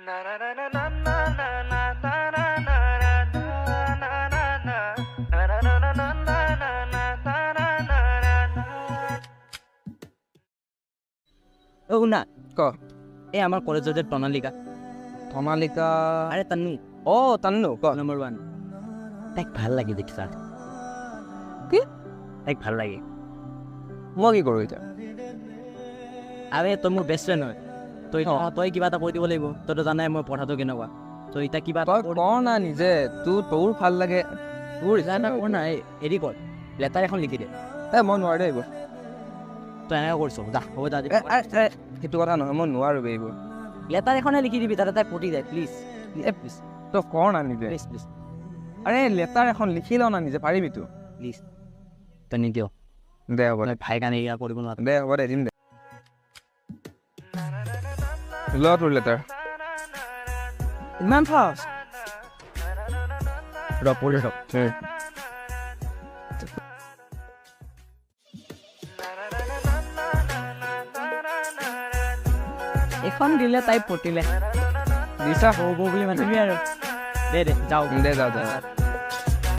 ও না ক এই আমার কলেজের যে প্রণালিকা ধনালিকা আরে তান্নু অ তান্নু ক নম্বর 1 তাক ভাল লাগে দেখি স্যার কি তাক ভাল লাগে মই কি কৰোঁ এতিয়া আৰে তই মোৰ বেষ্ট ফ্ৰেণ্ড হয় তই কিবা এটা কৈ দিব লাগিব তইতো জানাই মই পঢ়াটো কেনেকুৱা তই এতিয়া কিবা তই ক না নিজে তোৰ ভাল লাগে তোৰ জানা কৰ না হেৰি কৰ লেটাৰ এখন লিখি দে মই নোৱাৰো দেই এইবোৰ তই এনেকৈ কৰিছ যা হ'ব যা সেইটো কথা নহয় মই নোৱাৰো বে এইবোৰ লেটাৰ এখনে লিখি দিবি তাতে তাই পটি যায় প্লিজ প্লিজ তই কৰ না নিজে প্লিজ প্লিজ আৰে লেটাৰ এখন লিখি লওঁ না নিজে পাৰিবি তো প্লিজ তই নিদিয় দে হ'ব দে ভাই কাৰণে এয়া কৰিব নোৱাৰো দে হ'ব দে দিম দে ল তোৰ লেটাৰ ইমান ফাষ্ট পঢ়ি থাক এখন দিলে তাই পতিলে দিছা হ'ব বুলি মাতিবি আৰু দে যাওঁ দে যা